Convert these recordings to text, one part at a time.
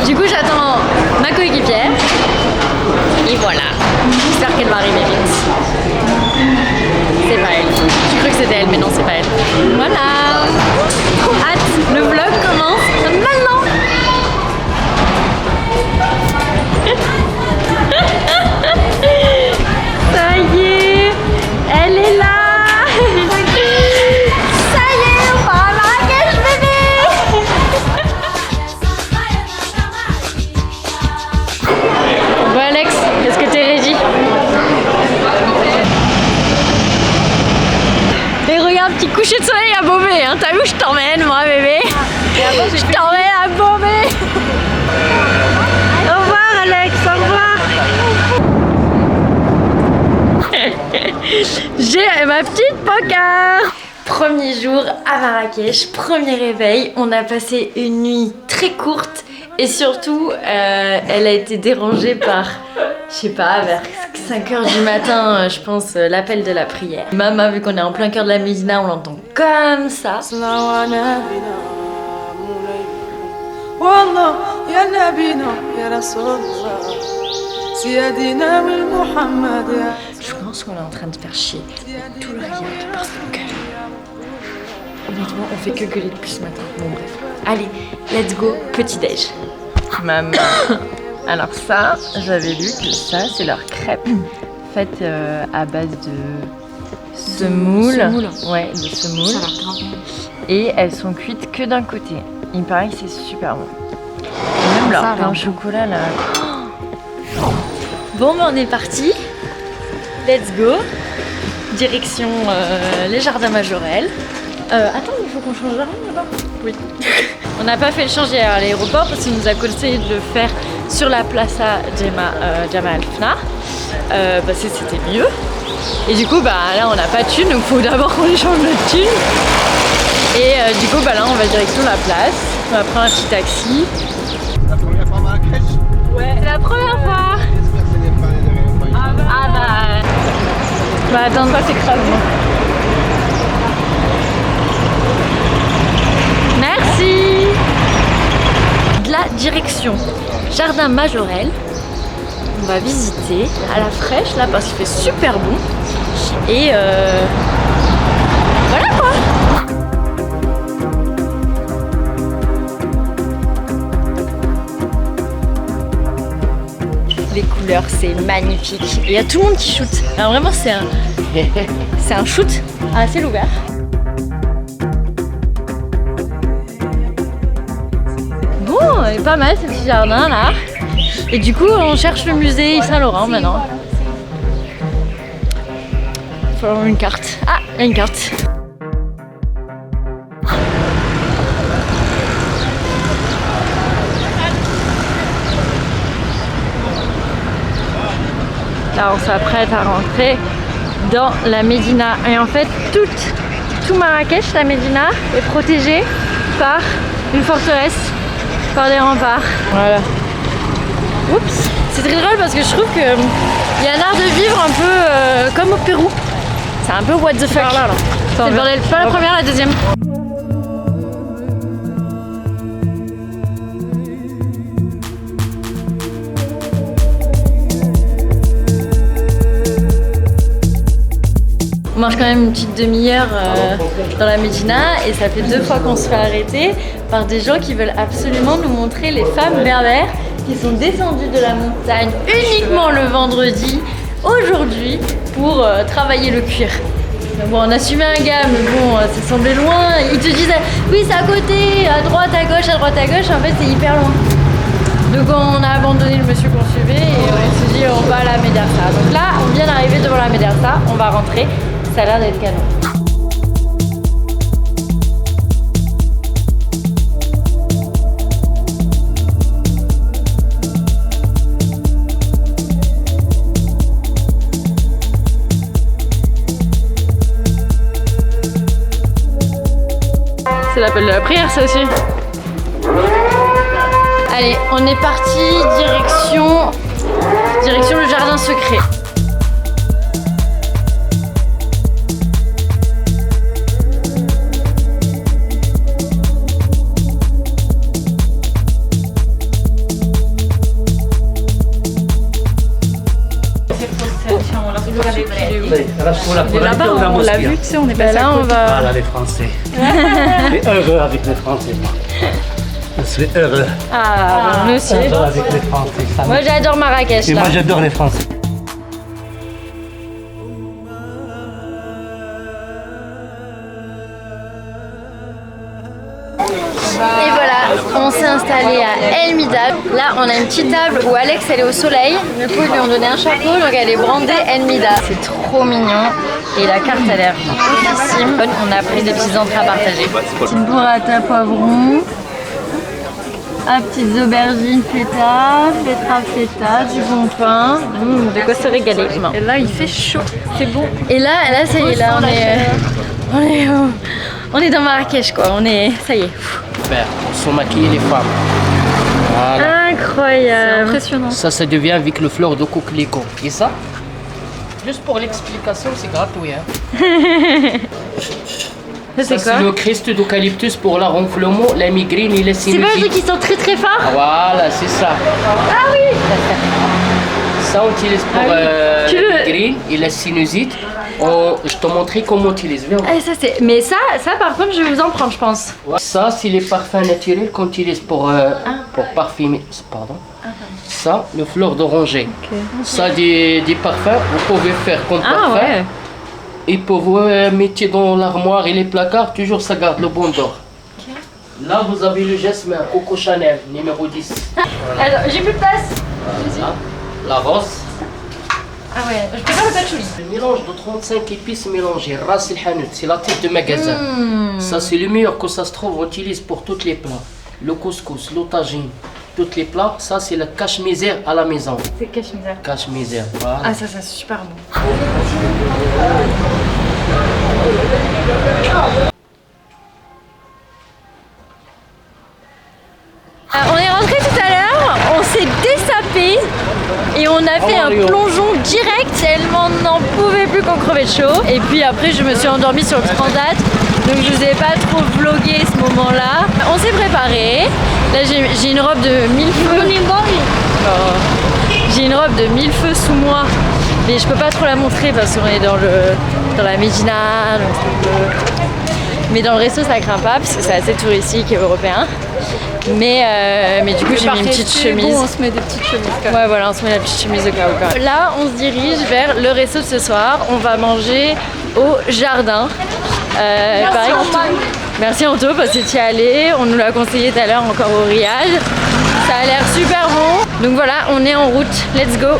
Du coup, j'attends ma coéquipière. Et voilà. J'espère qu'elle va arriver vite. C'est pas elle. J'ai cru que c'était elle, mais non, c'est pas elle. Voilà. Trop hâte. Le vlog commence maintenant. Ça y est, elle est là. Ça y est, on va à Marrakech, bébé. Bon Alex, est-ce que t'es ready? Et regarde, petit coucher de soleil à Beauvais, hein. T'as vu où je t'emmène moi bébé? Je t'emmène à Beauvais. Au revoir Alex, au revoir. J'ai ma petite poker. Premier jour à Marrakech, premier réveil. On a passé une nuit très courte et surtout elle a été dérangée par, je sais pas, vers 5h du matin, je pense, l'appel de la prière. Maman, vu qu'on est en plein cœur de la Médina, on l'entend comme ça. Je pense qu'on est en train de faire chier tout le Riyad, personne gueule. Honnêtement, on fait que gueuler depuis ce matin. Bon bref. Allez, let's go, petit déj. Maman. Alors ça, j'avais lu que ça, c'est leur crêpe faite à base de semoule. Ouais, de semoule. Et elles sont cuites que d'un côté. Il me paraît que c'est super bon. Et même leur pain au chocolat là. Bon, ben on est parti. Let's go. Direction les jardins Majorelle. Attends, il faut qu'on change de jardin là-bas. Oui. On n'a pas fait le change à l'aéroport parce qu'il nous a conseillé de le faire sur la Plaza Jemaa el-Fna. Parce que c'était mieux. Et du coup, bah là on n'a pas de thune, donc il faut d'abord qu'on échange notre thune. Et du coup, bah là on va direction la place. On va prendre un petit taxi. La première fois à Marrakech? Ouais, c'est la première fois. J'espère que ce n'est pas les dernières fois. Ah bah attends, pas s'écraser. Merci. De la direction Jardin Majorelle. On va visiter à la fraîche là parce qu'il fait super bon. Et voilà quoi. Les couleurs, c'est magnifique. Et il y a tout le monde qui shoot. Alors vraiment, c'est un shoot à ciel ouvert. Bon, elle est pas mal ce petit jardin là. Et du coup, on cherche le musée Yves Saint-Laurent maintenant. Il faut avoir une carte. Ah, il y a une carte. Là, on s'apprête à rentrer dans la Médina. Et en fait, tout Marrakech, la Médina, est protégé par une forteresse, par des remparts. Voilà. Oups. C'est très drôle parce que je trouve qu'il y a un art de vivre un peu comme au Pérou. C'est un peu what the fuck. C'est le bordel. Pas la première, la deuxième. On marche quand même une petite demi-heure dans la Médina et ça fait 2 fois qu'on se fait arrêter par des gens qui veulent absolument nous montrer les femmes berbères qui sont descendues de la montagne uniquement le vendredi, aujourd'hui, pour travailler le cuir. Bon, on a suivi un gars, mais bon, ça semblait loin. Ils te disent, oui, c'est à côté, à droite, à gauche, en fait, c'est hyper loin. Donc on a abandonné le monsieur qu'on suivait et on s'est dit, on va à la Médersa. Donc là, on vient d'arriver devant la Médersa, on va rentrer. Ça a l'air d'être canon. C'est l'appel de la prière, ça aussi. Allez, on est parti direction le jardin secret. pour la là-bas, pluralité, on a on l'a mosquée. vu, tu sais, on est passé là, on va... Voilà les Français. Et heureux avec les Français. Je suis heureux. Ah, nous aussi. Heureux avec les Français. Ça Moi, j'adore Marrakech, Et là. moi j'adore les Français. Et voilà, on s'est installé à El Midab. Là, on a une petite table où Alex, elle est au soleil. Du coup, ils lui ont donné un chapeau, donc elle est brandée El Midab. C'est trop mignon. Et la carte a l'air oufissime. On a pris des petits entrées à partager. Petite burrata poivron. Ah, petites aubergines feta, feta, du bon pain. De quoi se régaler. Et là, il fait chaud. C'est bon. Et là, ça y est, là, on est dans Marrakech, quoi. Ça y est. Super, on sont maquillés les femmes. Voilà. Incroyable. C'est impressionnant. Ça devient avec le fleur de coquelicot. Et ça, juste pour l'explication, c'est gratuit. Hein. Ça, c'est le Christ d'eucalyptus pour la ronflement, la migraine et la C'est sinusite. pas ceux qui sont très très forts? Voilà, c'est ça. Ah oui. Ça, on utilise pour la migraine et la sinusite. Je te montrerai comment on utilise. Viens. Ah, mais ça par contre, je vais vous en prendre, je pense. Ça, c'est les parfums naturels qu'on utilise pour parfumer. Pardon. Ça, le fleur d'oranger. Ça, des parfums, vous pouvez faire comme parfum. Ouais. Et pour vous mettre dans l'armoire et les placards, toujours ça garde le bon d'or. Là, vous avez le jasmin, Coco Chanel, numéro 10. Alors, j'ai plus de place. Ça, la rose. Ah ouais, je peux faire le patchouli. Un mélange de 35 épices mélangées. Ras el Hanout, c'est la tête de magasin. Ça, c'est le meilleur que ça se trouve. On utilise pour tous les plats. Le couscous, le tagine, tous les plats. Ça, c'est le cache-misère à la maison. C'est cache-misère. Cache-misère, voilà. Ah, ça c'est super bon. On est rentré tout à l'heure, on s'est dessapé et on a fait un plongeon direct tellement on n'en pouvait plus qu'on crevait de chaud. Et puis après je me suis endormie sur le transat, donc je vous ai pas trop vlogué ce moment-là. On s'est préparé. Là j'ai une robe de 1000 feux. J'ai une robe de 1000 feux sous moi, mais je peux pas trop la montrer parce qu'on est dans la Médina, donc c'est un peu... Mais dans le resto ça craint pas parce que c'est assez touristique et européen. Mais du coup j'ai mis une petite chemise. Bon, on se met des petites chemises quand même. Ouais voilà, on se met la petite chemise au cas où. Là on se dirige vers le resto de ce soir. On va manger au jardin. Merci Anto. Merci Anto parce que tu y es allé. On nous l'a conseillé tout à l'heure encore au Riyad. Ça a l'air super bon. Donc voilà, on est en route. Let's go.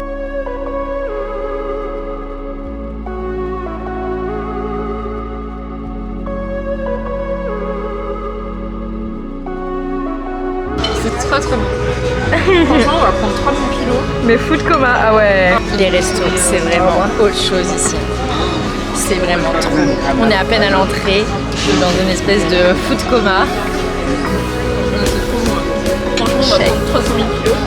C'est très très bon. Franchement, on va prendre 3 bons kilos. Mais food coma, ah ouais. Les restos, c'est vraiment autre chose ici. C'est vraiment trop. On est à peine à l'entrée, dans une espèce de food coma. Franchement, on va prendre 300 000 kilos.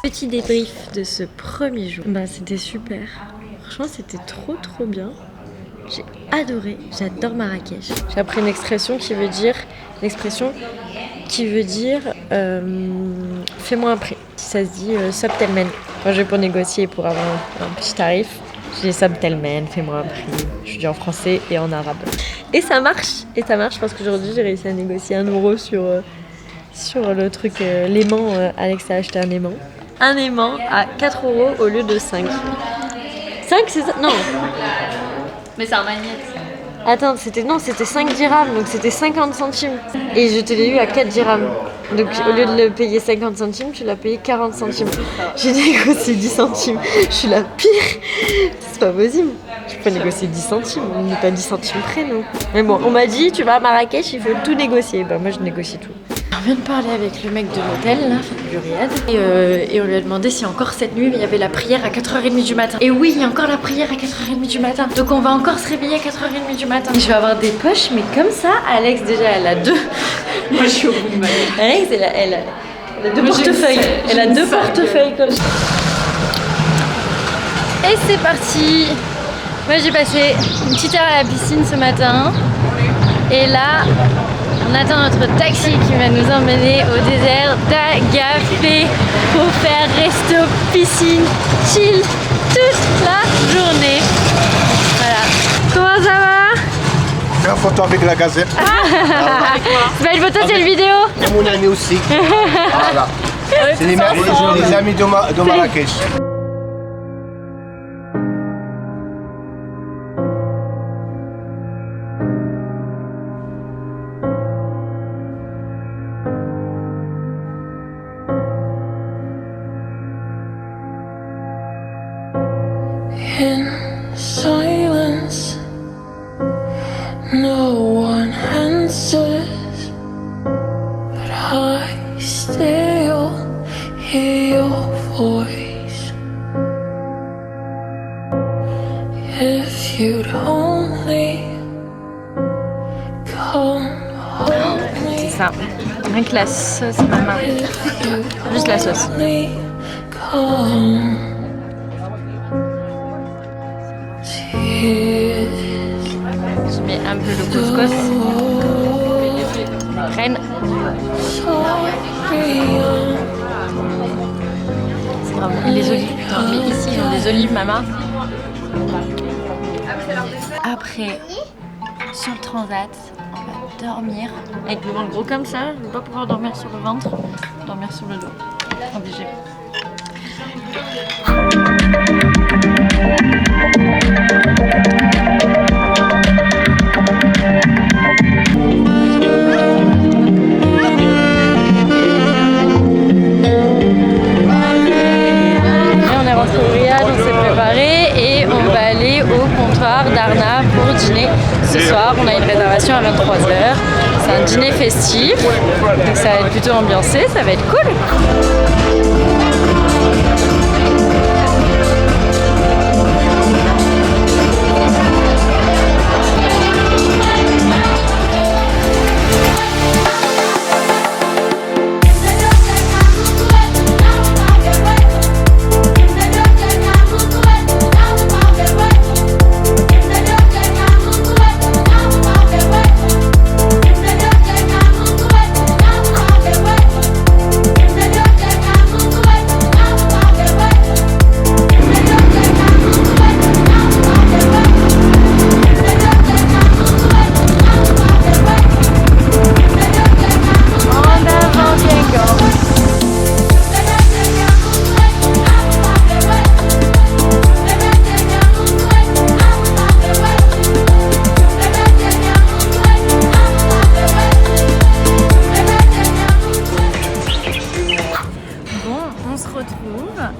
Petit débrief de ce premier jour. Bah c'était super. Franchement c'était trop bien. J'ai adoré. J'adore Marrakech. J'ai appris une expression qui veut dire fais-moi un prix. Ça se dit subtelmen. Quand je vais pour négocier pour avoir un petit tarif, je dis subtelmen, fais-moi un prix. Je dis en français et en arabe. Et ça marche. parce qu'aujourd'hui j'ai réussi à négocier 1 euro sur le truc l'aimant. Alex a acheté un aimant. Un aimant à 4 euros au lieu de 5. 5 c'est ça? Non. Mais c'est un magnète. Attends, c'était 5 dirhams, donc c'était 50 centimes. Et je te l'ai eu à 4 dirhams. Donc au lieu de le payer 50 centimes, tu l'as payé 40 centimes. J'ai négocié 10 centimes. Je suis la pire. C'est pas possible. Je peux négocier 10 centimes. On n'est pas 10 centimes près, non. Mais bon, on m'a dit, tu vas à Marrakech, il faut tout négocier. Bah moi je négocie tout. On vient de parler avec le mec de l'hôtel, là, du Riyad, et on lui a demandé si encore cette nuit il y avait la prière à 4h30 du matin. Et oui, il y a encore la prière à 4h30 du matin. Donc on va encore se réveiller à 4h30 du matin. Et je vais avoir des poches, mais comme ça, Alex déjà elle a 2. Moi je suis au bout de ma vie. Alex elle a 2 portefeuilles. Elle a 2 portefeuilles comme ça. Et c'est parti. Moi j'ai passé une petite heure à la piscine ce matin. Et là, On attend notre taxi qui va nous emmener au désert d'Agafé pour faire resto, piscine, chill toute la journée. Voilà. Comment ça va? Fais une photo avec la gazette. C'est pas une photo, c'est une vidéo. Et mon ami aussi. Voilà. C'est les amis de Marrakech. In silence, no one answers, but I still hear your voice. If you'd only come home, C'est ça. Rien que la sauce, maman. Juste la sauce. only come. Tears Je mets un peu de couscous. Graines. C'est grave. Les olives. Mais ici, ils ont des olives, maman. Après, sur le transat, on va dormir. Avec le ventre gros comme ça, je ne vais pas pouvoir dormir sur le ventre. Dormir sur le dos. Obligé. On est rentré au Riyad, on s'est préparé et on va aller au comptoir d'Arna pour dîner. Ce soir, on a une réservation à 23h. C'est un dîner festif, donc ça va être plutôt ambiancé, ça va être cool.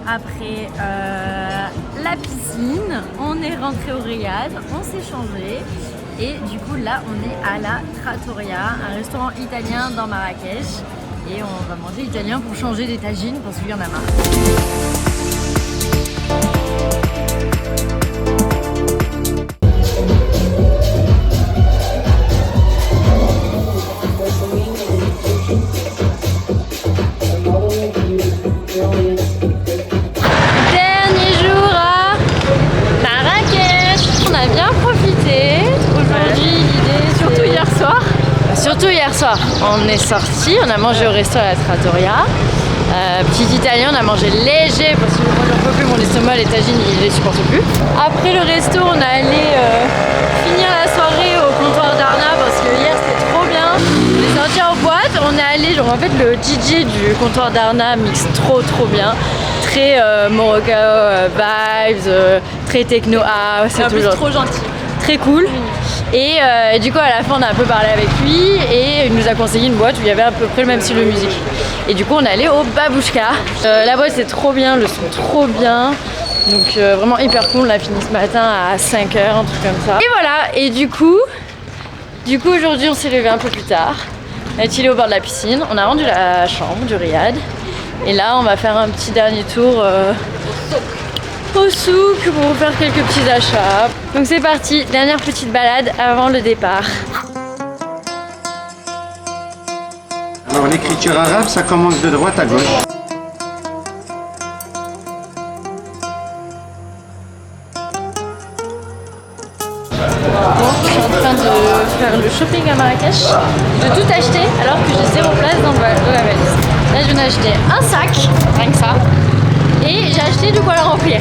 Après la piscine, on est rentré au Riyad, on s'est changé et du coup là on est à la Trattoria, un restaurant italien dans Marrakech et on va manger italien pour changer des tagines parce qu'il y en a marre. Surtout hier soir, on est sorti, on a mangé au resto à la Trattoria. Petit italien, on a mangé léger parce que moi j'en peux plus, mon estomac, les tagines, il les supporte plus. Après le resto, on est allé finir la soirée au comptoir d'Arna parce que hier c'était trop bien. On est sorti en boîte, on est allé, genre en fait le DJ du comptoir d'Arna mixe trop bien. Très Morocco vibes, très techno house, c'est toujours trop gentil. Très cool. Et du coup à la fin on a un peu parlé avec lui et il nous a conseillé une boîte où il y avait à peu près le même style de musique. Et du coup on est allé au Babouchka. La boîte c'est trop bien, le son trop bien. Donc vraiment hyper cool, on l'a fini ce matin à 5h, un truc comme ça. Et voilà, et du coup aujourd'hui on s'est levé un peu plus tard. On est allé au bord de la piscine, on a rendu la chambre du Riyad. Et là on va faire un petit dernier tour au souk pour faire quelques petits achats. Donc c'est parti, dernière petite balade avant le départ. Alors l'écriture arabe, ça commence de droite à gauche. Bon, je suis en train de de faire le shopping à Marrakech, de tout acheter alors que j'ai 0 place dans la valise. Là je viens d'acheter un sac, rien que ça, et j'ai acheté de quoi le remplir.